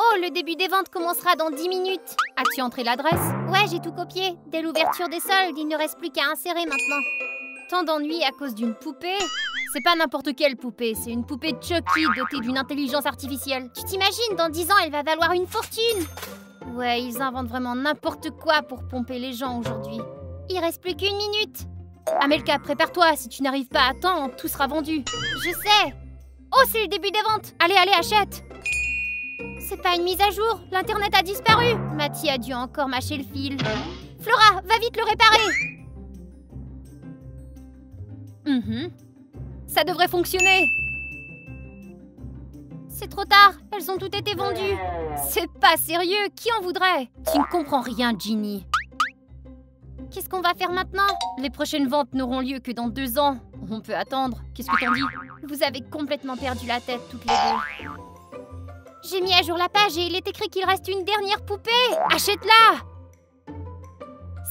Oh, le début des ventes commencera dans 10 minutes. As-tu entré l'adresse? Ouais, j'ai tout copié. Dès l'ouverture des soldes, il ne reste plus qu'à insérer maintenant. Tant d'ennuis à cause d'une poupée? C'est pas n'importe quelle poupée, c'est une poupée Chucky dotée d'une intelligence artificielle. Tu t'imagines, dans 10 ans, elle va valoir une fortune. Ouais, ils inventent vraiment n'importe quoi pour pomper les gens aujourd'hui. Il reste plus qu'1 minute. Amelka, prépare-toi, si tu n'arrives pas à temps, tout sera vendu. Je sais. Oh, c'est le début des ventes. Allez, allez, achète. C'est pas une mise à jour, l'internet a disparu. Mathy a dû encore mâcher le fil. Flora, va vite le réparer. Ça devrait fonctionner. C'est trop tard, elles ont toutes été vendues. C'est pas sérieux, qui en voudrait? Tu ne comprends rien, Ginny. Qu'est-ce qu'on va faire maintenant? Les prochaines ventes n'auront lieu que dans 2 ans. On peut attendre. Qu'est-ce que t'en dis? Vous avez complètement perdu la tête toutes les deux. J'ai mis à jour la page et il est écrit qu'il reste une dernière poupée. Achète-la!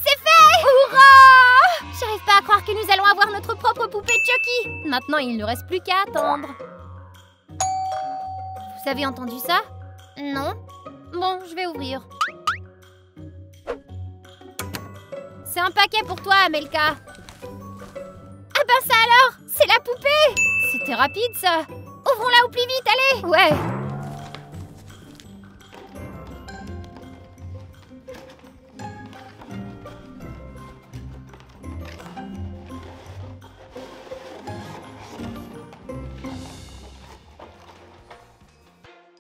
C'est fait! Hurrah! J'arrive pas à croire que nous allons avoir notre propre poupée Chucky. Maintenant, il ne reste plus qu'à attendre. Vous avez entendu ça? Non. Bon, je vais ouvrir. C'est un paquet pour toi, Amelka. Ah ben ça alors! C'est la poupée! C'était rapide, ça. Ouvrons-la au plus vite, allez! Ouais.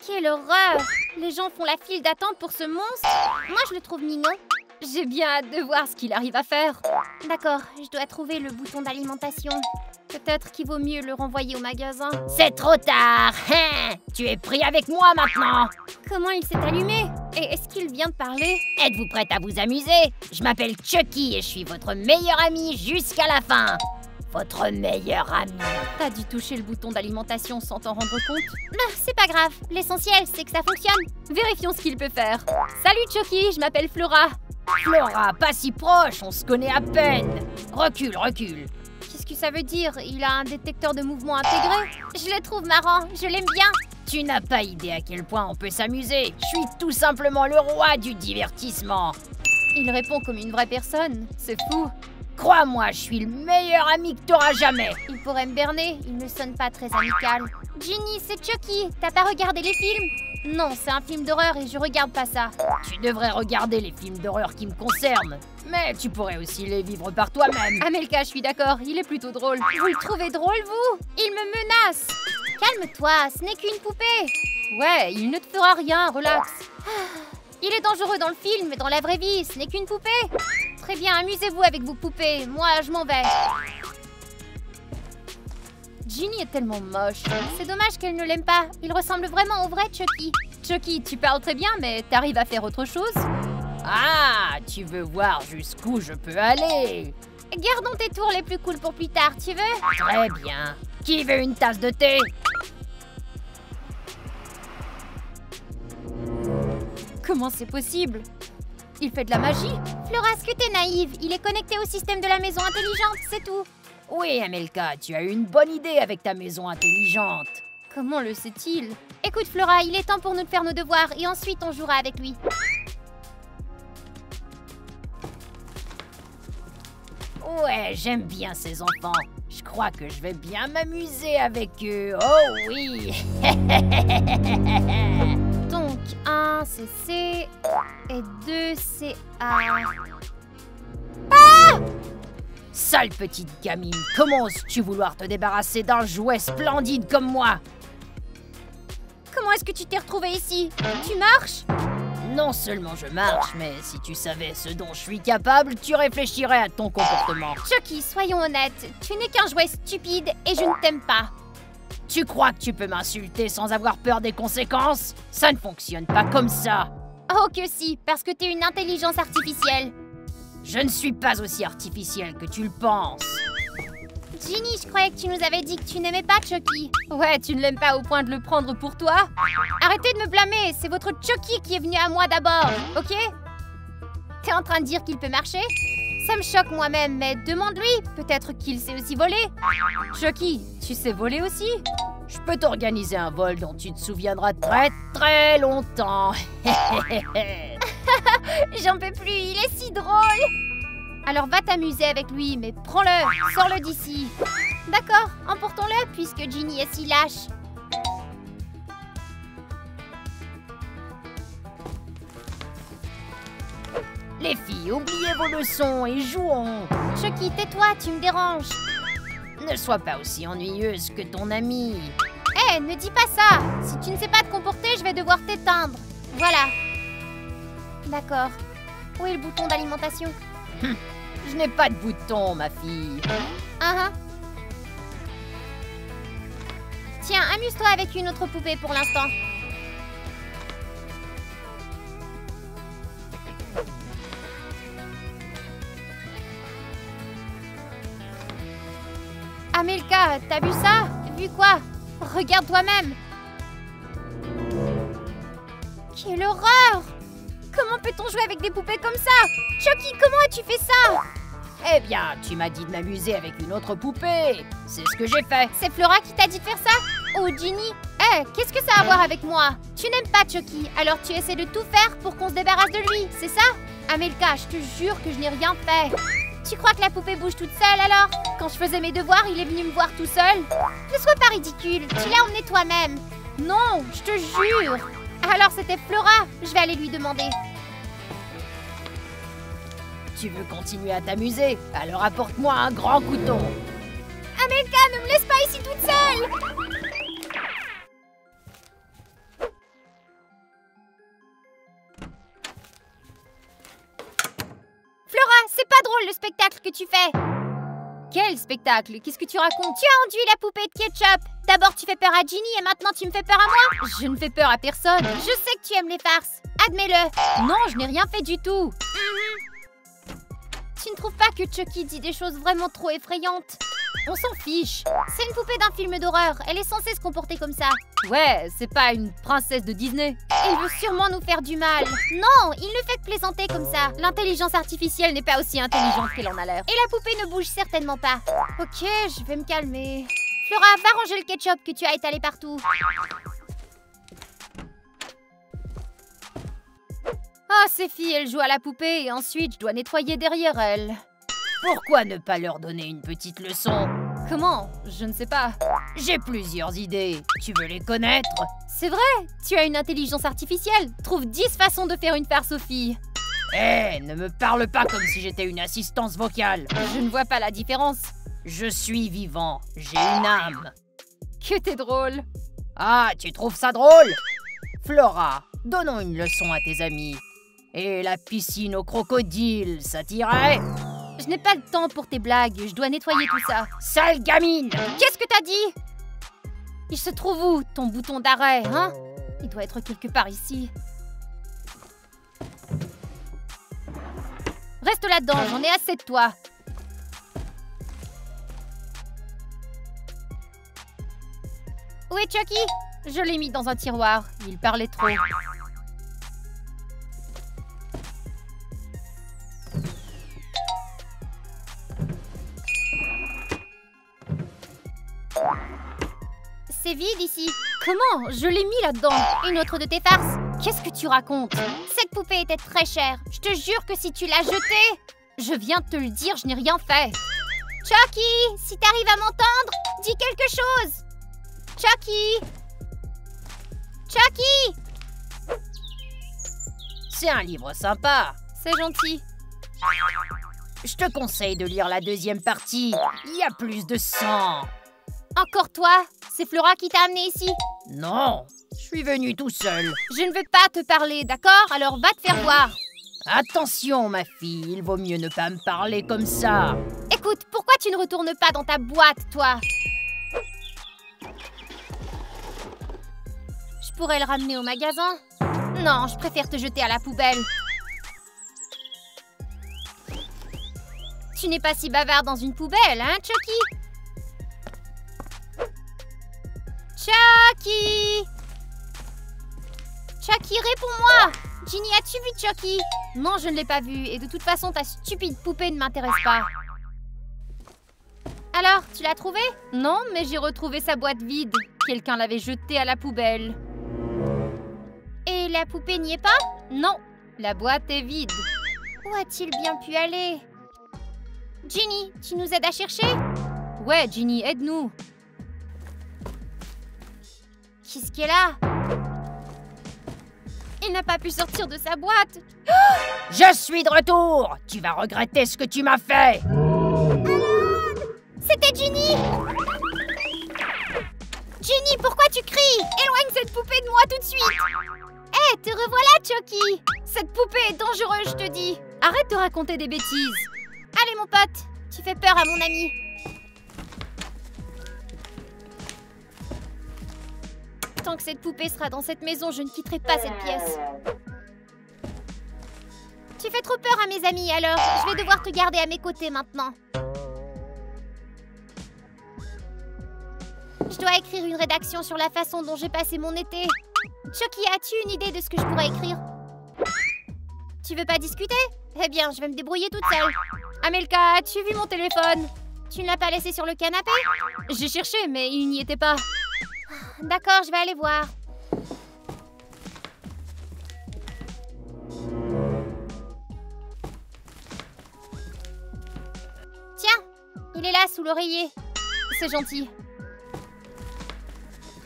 Quelle horreur! Les gens font la file d'attente pour ce monstre. Moi, je le trouve mignon. J'ai bien hâte de voir ce qu'il arrive à faire. D'accord, je dois trouver le bouton d'alimentation. Peut-être qu'il vaut mieux le renvoyer au magasin. C'est trop tard. Tu es pris avec moi maintenant. Comment il s'est allumé? Et est-ce qu'il vient de parler? Êtes-vous prête à vous amuser? Je m'appelle Chucky et je suis votre meilleur ami jusqu'à la fin. Votre meilleur ami. T'as dû toucher le bouton d'alimentation sans t'en rendre compte? Non, c'est pas grave. L'essentiel, c'est que ça fonctionne. Vérifions ce qu'il peut faire. Salut Chucky, je m'appelle Flora. Flora, pas si proche, on se connaît à peine. Recule, recule. Qu'est-ce que ça veut dire? Il a un détecteur de mouvement intégré? Je le trouve marrant, je l'aime bien. Tu n'as pas idée à quel point on peut s'amuser. Je suis tout simplement le roi du divertissement. Il répond comme une vraie personne, c'est fou. Crois-moi, je suis le meilleur ami que t'auras jamais. Il pourrait me berner, il ne sonne pas très amical. Ginny, c'est Chucky, t'as pas regardé les films? Non, c'est un film d'horreur et je regarde pas ça. Tu devrais regarder les films d'horreur qui me concernent. Mais tu pourrais aussi les vivre par toi-même. Amelka, je suis d'accord, il est plutôt drôle. Vous le trouvez drôle, vous? Il me menace. Calme-toi, ce n'est qu'une poupée. Ouais, il ne te fera rien, relax. Il est dangereux dans le film, mais dans la vraie vie, ce n'est qu'une poupée. Très bien, amusez-vous avec vos poupées. Moi, je m'en vais. Ginny est tellement moche. C'est dommage qu'elle ne l'aime pas. Il ressemble vraiment au vrai Chucky. Chucky, tu parles très bien, mais t'arrives à faire autre chose? Ah, tu veux voir jusqu'où je peux aller? Gardons tes tours les plus cool pour plus tard, tu veux? Très bien. Qui veut une tasse de thé? Comment c'est possible? Il fait de la magie? Flora, est-ce que t'es naïve? Il est connecté au système de la maison intelligente, c'est tout. Oui, Amelka, tu as eu une bonne idée avec ta maison intelligente. Comment le sait-il? Écoute, Flora, il est temps pour nous de faire nos devoirs et ensuite on jouera avec lui. Ouais, j'aime bien ces enfants. Je crois que je vais bien m'amuser avec eux. Oh oui. Donc, 1, c'est C et 2, c'est A. Ah! Sale petite gamine, comment oses-tu vouloir te débarrasser d'un jouet splendide comme moi? Comment est-ce que tu t'es retrouvée ici? Tu marches? Non seulement je marche, mais si tu savais ce dont je suis capable, tu réfléchirais à ton comportement. Chucky, soyons honnêtes, tu n'es qu'un jouet stupide et je ne t'aime pas. Tu crois que tu peux m'insulter sans avoir peur des conséquences? Ça ne fonctionne pas comme ça. Oh que si, parce que t'es une intelligence artificielle. Je ne suis pas aussi artificiel que tu le penses. Ginny, je croyais que tu nous avais dit que tu n'aimais pas Chucky. Ouais, tu ne l'aimes pas au point de le prendre pour toi? Arrêtez de me blâmer, c'est votre Chucky qui est venu à moi d'abord, ok? T'es en train de dire qu'il peut marcher? Ça me choque moi-même, mais demande-lui, peut-être qu'il sait aussi voler. Chucky, tu sais voler aussi? Je peux t'organiser un vol dont tu te souviendras très très longtemps. J'en peux plus, il est si drôle. Alors va t'amuser avec lui, mais prends-le, sors-le d'ici. D'accord, emportons-le puisque Ginny est si lâche. Les filles, oubliez vos leçons et jouons. Chucky, tais-toi, tu me déranges. Ne sois pas aussi ennuyeuse que ton amie. Hé, ne dis pas ça. Si tu ne sais pas te comporter, je vais devoir t'éteindre. Voilà. D'accord. Où est le bouton d'alimentation? Je n'ai pas de bouton, ma fille. Tiens, amuse-toi avec une autre poupée pour l'instant. Amelka, t'as vu ça? Vu quoi? Regarde toi-même. Quelle horreur! Comment peut-on jouer avec des poupées comme ça? Chucky, comment as-tu fait ça? Eh bien, tu m'as dit de m'amuser avec une autre poupée. C'est ce que j'ai fait. C'est Flora qui t'a dit de faire ça? Oh, Ginny! Qu'est-ce que ça a à voir avec moi? Tu n'aimes pas Chucky, alors tu essaies de tout faire pour qu'on se débarrasse de lui, c'est ça? Amelka, je te jure que je n'ai rien fait. Tu crois que la poupée bouge toute seule alors? Quand je faisais mes devoirs, il est venu me voir tout seul. Ne sois pas ridicule, tu l'as emmené toi-même. Non, je te jure. Alors c'était Flora, je vais aller lui demander. Tu veux continuer à t'amuser? Alors apporte-moi un grand couteau. Amelka, ne me laisse pas ici toute seule. Flora, c'est pas drôle le spectacle que tu fais. Quel spectacle? Qu'est-ce que tu racontes? Tu as enduit la poupée de ketchup. D'abord tu fais peur à Ginny et maintenant tu me fais peur à moi? Je ne fais peur à personne. Je sais que tu aimes les farces. Admets-le. Non, je n'ai rien fait du tout. Tu ne trouves pas que Chucky dit des choses vraiment trop effrayantes? On s'en fiche. C'est une poupée d'un film d'horreur. Elle est censée se comporter comme ça. Ouais, c'est pas une princesse de Disney. Il veut sûrement nous faire du mal. Non, il ne fait que plaisanter comme ça. L'intelligence artificielle n'est pas aussi intelligente qu'elle en a l'air. Et la poupée ne bouge certainement pas. Ok, je vais me calmer. Flora, va ranger le ketchup que tu as étalé partout. Ah, ces filles, elles jouent à la poupée et ensuite je dois nettoyer derrière elles. Pourquoi ne pas leur donner une petite leçon? Comment? Je ne sais pas. J'ai plusieurs idées. Tu veux les connaître? C'est vrai? Tu as une intelligence artificielle? Trouve 10 façons de faire une farce aux filles. Hé, ne me parle pas comme si j'étais une assistance vocale. Je ne vois pas la différence. Je suis vivant. J'ai une âme. Que t'es drôle. Ah, tu trouves ça drôle? Flora, donnons une leçon à tes amis. Et la piscine aux crocodiles, ça t'irait? Je n'ai pas le temps pour tes blagues, je dois nettoyer tout ça. Sale gamine! Qu'est-ce que t'as dit? Il se trouve où, ton bouton d'arrêt, hein? Il doit être quelque part ici. Reste là-dedans, j'en ai assez de toi. Où est Chucky? Je l'ai mis dans un tiroir, il parlait trop. C'est vide ici. Comment? Je l'ai mis là-dedans. Une autre de tes farces? Qu'est-ce que tu racontes? Cette poupée était très chère. Je te jure que si tu l'as jetée... Je viens de te le dire, je n'ai rien fait. Chucky, si t'arrives à m'entendre, dis quelque chose. Chucky! Chucky! C'est un livre sympa. C'est gentil. Je te conseille de lire la deuxième partie. Il y a plus de sang. Encore toi? C'est Flora qui t'a amené ici? Non, je suis venu tout seul. Je ne veux pas te parler, d'accord? Alors va te faire voir. Attention, ma fille, il vaut mieux ne pas me parler comme ça. Écoute, pourquoi tu ne retournes pas dans ta boîte, toi? Je pourrais le ramener au magasin? Non, je préfère te jeter à la poubelle. Tu n'es pas si bavard dans une poubelle, hein, Chucky? Chucky! Chucky, réponds-moi! Ginny, as-tu vu Chucky? Non, je ne l'ai pas vu, et de toute façon, ta stupide poupée ne m'intéresse pas. Alors, tu l'as trouvé? Non, mais j'ai retrouvé sa boîte vide. Quelqu'un l'avait jetée à la poubelle. Et la poupée n'y est pas? Non, la boîte est vide. Où a-t-il bien pu aller? Ginny, tu nous aides à chercher? Ouais, Ginny, aide-nous. Qu'est-ce qu'elle a? Il n'a pas pu sortir de sa boîte. Je suis de retour. Tu vas regretter ce que tu m'as fait. C'était Ginny! Ginny, pourquoi tu cries? Éloigne cette poupée de moi tout de suite! Hé, te revoilà, Chucky! Cette poupée est dangereuse, je te dis! Arrête de raconter des bêtises. Allez, mon pote, tu fais peur à mon ami. Tant que cette poupée sera dans cette maison, je ne quitterai pas cette pièce. Tu fais trop peur à mes amis, alors je vais devoir te garder à mes côtés maintenant. Je dois écrire une rédaction sur la façon dont j'ai passé mon été. Chucky, as-tu une idée de ce que je pourrais écrire? Tu veux pas discuter? Eh bien, je vais me débrouiller toute seule. Amelka, as-tu vu mon téléphone? Tu ne l'as pas laissé sur le canapé? J'ai cherché, mais il n'y était pas. D'accord, je vais aller voir. Tiens, il est là, sous l'oreiller. C'est gentil.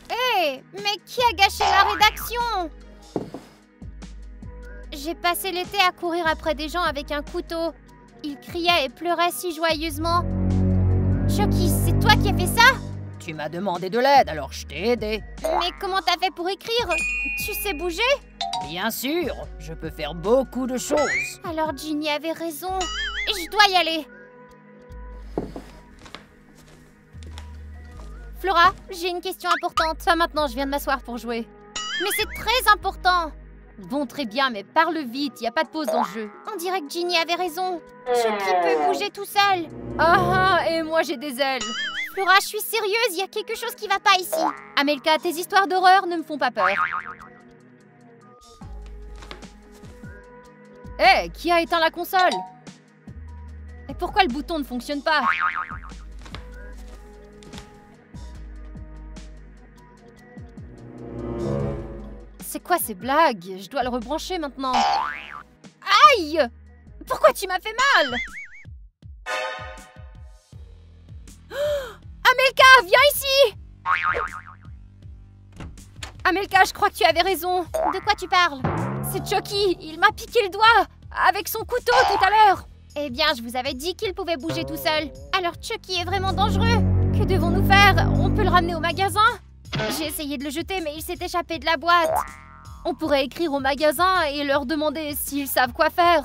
Hé, mais qui a gâché la rédaction? J'ai passé l'été à courir après des gens avec un couteau. Ils criaient et pleuraient si joyeusement. Chucky, c'est toi qui as fait ça? Tu m'as demandé de l'aide, alors je t'ai aidé. Mais comment t'as fait pour écrire? Tu sais bouger? Bien sûr, je peux faire beaucoup de choses. Alors Ginny avait raison. Je dois y aller. Flora, j'ai une question importante. Pas maintenant, je viens de m'asseoir pour jouer. Mais c'est très important. Bon, très bien, mais parle vite, y a pas de pause dans le jeu. On dirait que Ginny avait raison. Chucky peut bouger tout seul. Ah, et moi j'ai des ailes. Flora, je suis sérieuse, il y a quelque chose qui va pas ici. Amelka, tes histoires d'horreur ne me font pas peur. Hé, qui a éteint la console? Et pourquoi le bouton ne fonctionne pas? C'est quoi ces blagues? Je dois le rebrancher maintenant. Aïe! Pourquoi tu m'as fait mal? Amelka, viens ici! Amelka, je crois que tu avais raison. De quoi tu parles? C'est Chucky, il m'a piqué le doigt avec son couteau tout à l'heure. Eh bien, je vous avais dit qu'il pouvait bouger tout seul. Alors Chucky est vraiment dangereux. Que devons-nous faire? On peut le ramener au magasin? J'ai essayé de le jeter, mais il s'est échappé de la boîte. On pourrait écrire au magasin et leur demander s'ils savent quoi faire.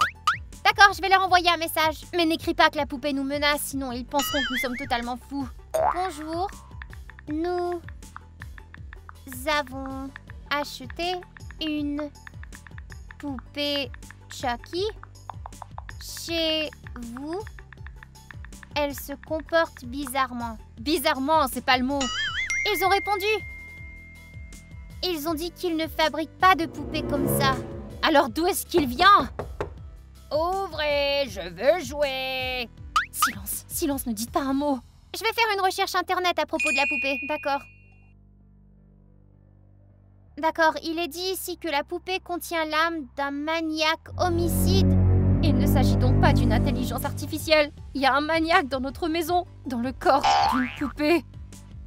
D'accord, je vais leur envoyer un message. Mais n'écris pas que la poupée nous menace, sinon ils penseront que nous sommes totalement fous. Bonjour. Nous avons acheté une poupée Chucky chez vous. Elle se comporte bizarrement. Bizarrement, c'est pas le mot. Ils ont répondu. Ils ont dit qu'ils ne fabriquent pas de poupées comme ça. Alors d'où est-ce qu'il vient? Ouvrez, je veux jouer. Silence, silence, ne dites pas un mot. Je vais faire une recherche internet à propos de la poupée, d'accord. D'accord, il est dit ici que la poupée contient l'âme d'un maniaque homicide. Il ne s'agit donc pas d'une intelligence artificielle. Il y a un maniaque dans notre maison, dans le corps d'une poupée.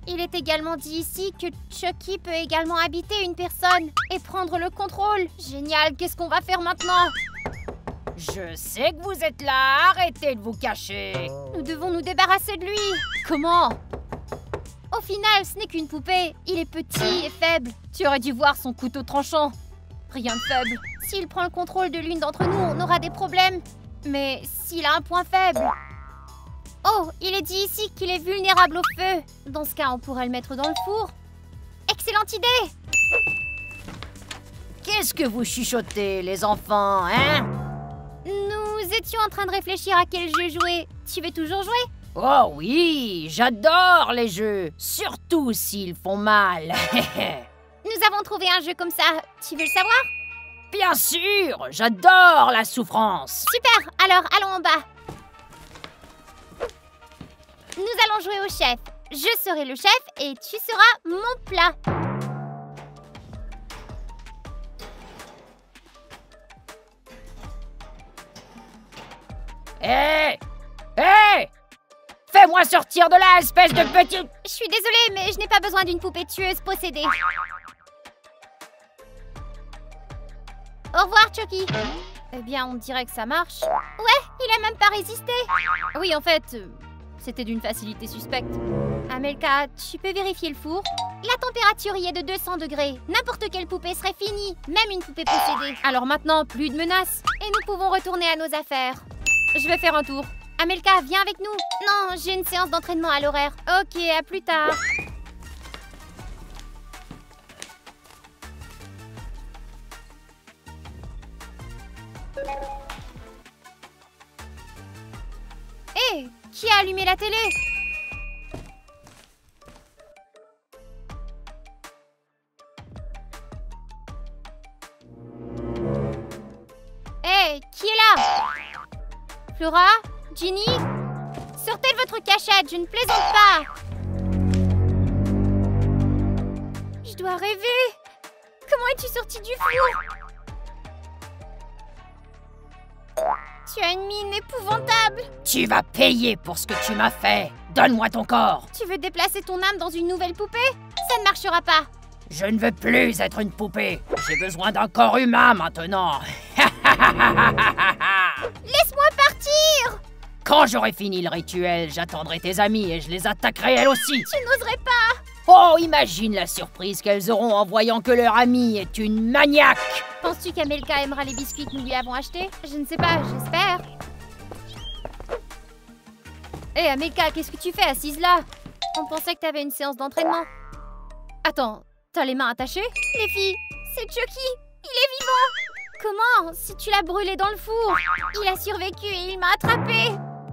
Il est également dit ici que Chucky peut également habiter une personne et prendre le contrôle. Génial, qu'est-ce qu'on va faire maintenant? Je sais que vous êtes là, arrêtez de vous cacher. Nous devons nous débarrasser de lui. Comment? Au final, ce n'est qu'une poupée. Il est petit et faible. Tu aurais dû voir son couteau tranchant. Rien de faible. S'il prend le contrôle de l'une d'entre nous, on aura des problèmes. Mais s'il a un point faible... Oh, il est dit ici qu'il est vulnérable au feu. Dans ce cas, on pourrait le mettre dans le four. Excellente idée! Qu'est-ce que vous chuchotez, les enfants, hein? Nous étions en train de réfléchir à quel jeu jouer. Tu veux toujours jouer? Oh oui, j'adore les jeux, surtout s'ils font mal. Nous avons trouvé un jeu comme ça. Tu veux le savoir? Bien sûr, j'adore la souffrance. Super, alors allons en bas. Nous allons jouer au chef. Je serai le chef et tu seras mon plat. Hé! Hé! Fais-moi sortir de là, espèce de petit... Je suis désolée, mais je n'ai pas besoin d'une poupée tueuse possédée. Au revoir, Chucky. Eh bien, on dirait que ça marche. Ouais, il a même pas résisté. Oui, en fait, c'était d'une facilité suspecte. Amelka, tu peux vérifier le four? La température y est de 200 degrés. N'importe quelle poupée serait finie, même une poupée possédée. Alors maintenant, plus de menaces. Et nous pouvons retourner à nos affaires. Je vais faire un tour. Amelka, viens avec nous. Non, j'ai une séance d'entraînement à l'horaire. Ok, à plus tard. Hé, qui a allumé la télé? Hé, qui est là? Flora? Ginny? Sortez de votre cachette, je ne plaisante pas. Je dois rêver. Comment es-tu sortie du four? Tu as une mine épouvantable. Tu vas payer pour ce que tu m'as fait. Donne-moi ton corps. Tu veux déplacer ton âme dans une nouvelle poupée? Ça ne marchera pas. Je ne veux plus être une poupée. J'ai besoin d'un corps humain maintenant. Laisse-moi partir. Quand j'aurai fini le rituel, j'attendrai tes amies et je les attaquerai elles aussi. Tu n'oserais pas. Oh, imagine la surprise qu'elles auront en voyant que leur amie est une maniaque. Penses-tu qu'Amelka aimera les biscuits que nous lui avons achetés? Je ne sais pas, j'espère. Hé, Amelka, qu'est-ce que tu fais assise là? On pensait que t'avais une séance d'entraînement. Attends, t'as les mains attachées? Les filles, c'est Chucky. Il est vivant. Comment? Si tu l'as brûlé dans le four. Il a survécu et il m'a attrapé.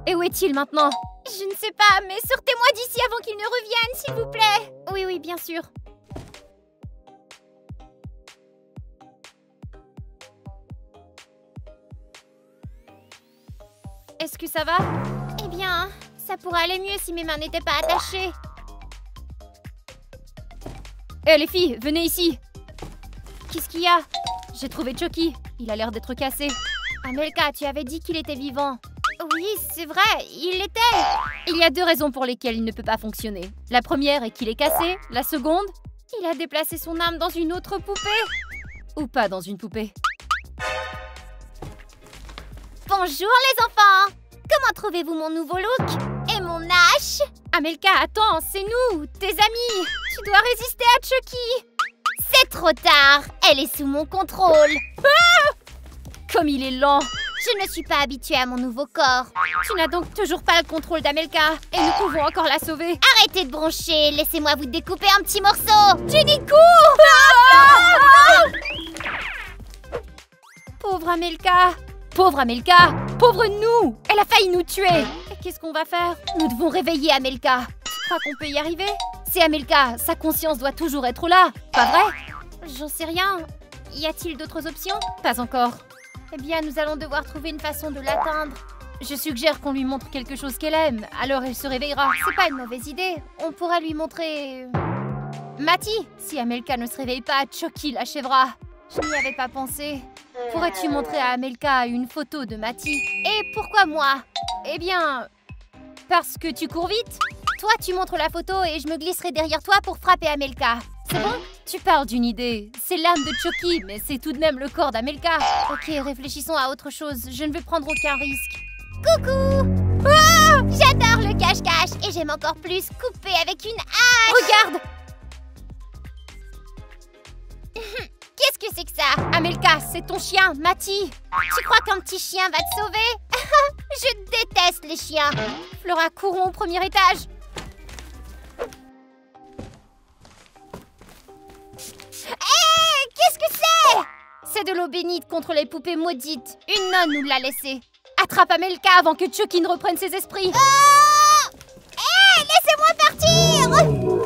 Et où est-il maintenant? Je ne sais pas, mais sortez-moi d'ici avant qu'il ne revienne, s'il vous plaît. Oui, oui, bien sûr. Est-ce que ça va? Eh bien, ça pourrait aller mieux si mes mains n'étaient pas attachées. Hé, les filles, venez ici. Qu'est-ce qu'il y a? J'ai trouvé Chucky. Il a l'air d'être cassé. Amelka, tu avais dit qu'il était vivant. Oui, c'est vrai, il l'était. Il y a 2 raisons pour lesquelles il ne peut pas fonctionner. La première est qu'il est cassé. La seconde, il a déplacé son âme dans une autre poupée. Ou pas dans une poupée. Bonjour les enfants. Comment trouvez-vous mon nouveau look? Et mon hache? Amelka, attends, c'est nous, tes amis. Tu dois résister à Chucky. C'est trop tard. Elle est sous mon contrôle. Ah! Comme il est lent. Je ne suis pas habituée à mon nouveau corps. Tu n'as donc toujours pas le contrôle d'Amelka. Et nous pouvons encore la sauver. Arrêtez de broncher. Laissez-moi vous découper un petit morceau. Jenny, cours! Pauvre Amelka. Pauvre Amelka. Pauvre nous. Elle a failli nous tuer. Et qu'est-ce qu'on va faire? Nous devons réveiller Amelka. Tu crois qu'on peut y arriver? C'est Amelka. Sa conscience doit toujours être là. Pas vrai? J'en sais rien. Y a-t-il d'autres options? Pas encore. Eh bien, nous allons devoir trouver une façon de l'atteindre. Je suggère qu'on lui montre quelque chose qu'elle aime, alors elle se réveillera. C'est pas une mauvaise idée. On pourra lui montrer... Matty, si Amelka ne se réveille pas, Chucky l'achèvera. Je n'y avais pas pensé. Pourrais-tu montrer à Amelka une photo de Matty? Et pourquoi moi? Eh bien... parce que tu cours vite. Toi, tu montres la photo et je me glisserai derrière toi pour frapper Amelka. C'est bon? Tu parles d'une idée. C'est l'âme de Chucky, mais c'est tout de même le corps d'Amelka. Ok, réfléchissons à autre chose. Je ne veux prendre aucun risque. Coucou! Oh, j'adore le cache-cache et j'aime encore plus couper avec une hache. Regarde! Qu'est-ce que c'est que ça? Amelka, c'est ton chien, Matty. Tu crois qu'un petit chien va te sauver? Je déteste les chiens. Flora, courons au premier étage. Hé, qu'est-ce que c'est? C'est de l'eau bénite contre les poupées maudites. Une nonne nous l'a laissée. Attrape Amelka avant que Chucky ne reprenne ses esprits. Oh! Hé, laissez-moi partir!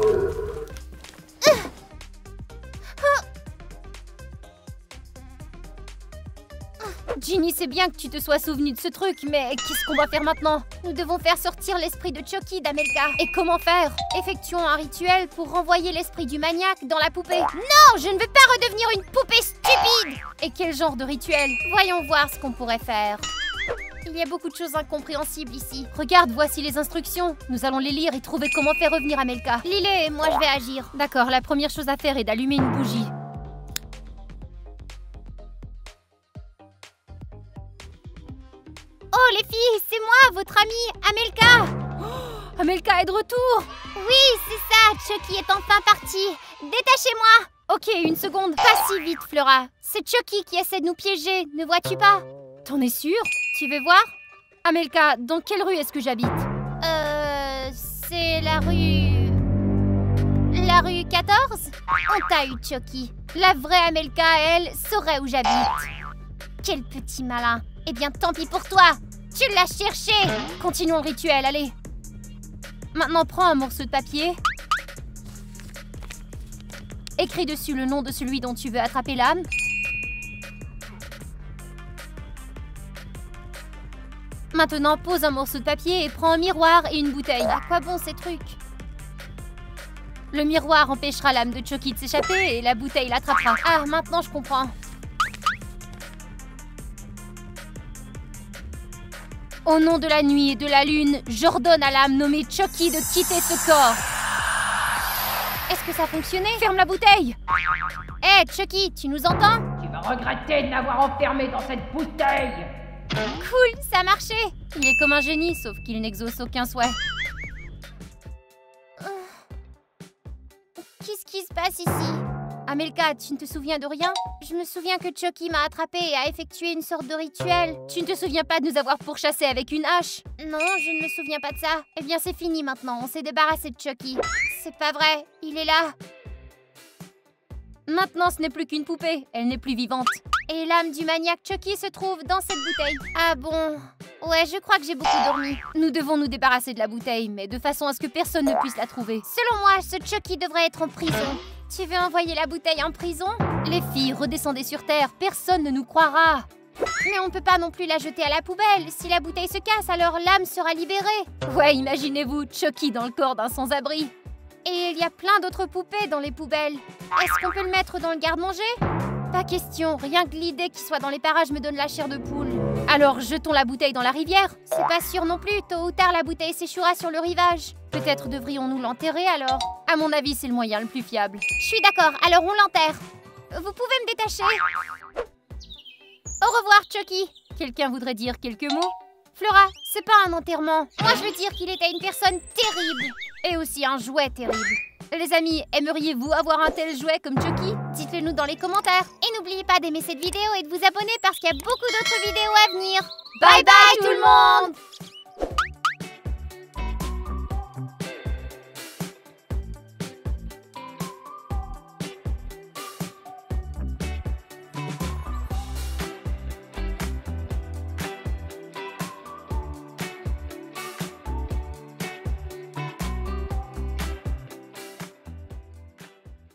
Ginny, c'est bien que tu te sois souvenu de ce truc, mais qu'est-ce qu'on va faire maintenant? Nous devons faire sortir l'esprit de Chucky d'Amelka. Et comment faire? Effectuons un rituel pour renvoyer l'esprit du maniaque dans la poupée. Non, je ne veux pas redevenir une poupée stupide! Et quel genre de rituel? Voyons voir ce qu'on pourrait faire. Il y a beaucoup de choses incompréhensibles ici. Regarde, voici les instructions. Nous allons les lire et trouver comment faire revenir Amelka. Lis-les et moi je vais agir. D'accord, la première chose à faire est d'allumer une bougie. Oh les filles, c'est moi, votre amie, Amelka! Amelka est de retour! Oui, c'est ça, Chucky est enfin parti. Détachez-moi! Ok, une seconde. Pas si vite, Flora. C'est Chucky qui essaie de nous piéger, ne vois-tu pas? T'en es sûre? Tu veux voir? Amelka, dans quelle rue est-ce que j'habite? C'est la rue... La rue 14? On t'a eu, Chucky. La vraie Amelka, elle, saurait où j'habite. Quel petit malin. Eh bien, tant pis pour toi. Tu l'as cherché. Continuons le rituel, allez. Maintenant, prends un morceau de papier. Écris dessus le nom de celui dont tu veux attraper l'âme. Maintenant, pose un morceau de papier et prends un miroir et une bouteille. À quoi bon ces trucs? Le miroir empêchera l'âme de Chucky de s'échapper et la bouteille l'attrapera. Ah, maintenant je comprends. Au nom de la nuit et de la lune, j'ordonne à l'âme nommée Chucky de quitter ce corps. Est-ce que ça a fonctionné? Ferme la bouteille! Hé, Chucky, tu nous entends? Tu vas regretter de m'avoir enfermé dans cette bouteille. Cool, ça a marché. Il est comme un génie, sauf qu'il n'exauce aucun souhait. Qu'est-ce qui se passe ici? Amelka, tu ne te souviens de rien? Je me souviens que Chucky m'a attrapée et a effectué une sorte de rituel. Tu ne te souviens pas de nous avoir pourchassés avec une hache? Non, je ne me souviens pas de ça. Eh bien, c'est fini maintenant, on s'est débarrassé de Chucky. C'est pas vrai, il est là. Maintenant, ce n'est plus qu'une poupée, elle n'est plus vivante. Et l'âme du maniaque Chucky se trouve dans cette bouteille. Ah bon? Ouais, je crois que j'ai beaucoup dormi. Nous devons nous débarrasser de la bouteille, mais de façon à ce que personne ne puisse la trouver. Selon moi, ce Chucky devrait être en prison. Tu veux envoyer la bouteille en prison? Les filles, redescendez sur Terre, personne ne nous croira. Mais on peut pas non plus la jeter à la poubelle. Si la bouteille se casse, alors l'âme sera libérée. Ouais, imaginez-vous, Chucky dans le corps d'un sans-abri. Et il y a plein d'autres poupées dans les poubelles. Est-ce qu'on peut le mettre dans le garde-manger? Pas question, rien que l'idée qu'il soit dans les parages me donne la chair de poule. Alors jetons la bouteille dans la rivière? C'est pas sûr non plus, tôt ou tard la bouteille s'échouera sur le rivage. Peut-être devrions-nous l'enterrer alors? À mon avis, c'est le moyen le plus fiable. Je suis d'accord, alors on l'enterre. Vous pouvez me détacher? Au revoir, Chucky. Quelqu'un voudrait dire quelques mots? Flora, c'est pas un enterrement. Moi, je veux dire qu'il était une personne terrible. Et aussi un jouet terrible. Les amis, aimeriez-vous avoir un tel jouet comme Chucky? Dites-le nous dans les commentaires. Et n'oubliez pas d'aimer cette vidéo et de vous abonner parce qu'il y a beaucoup d'autres vidéos à venir. Bye bye tout le monde!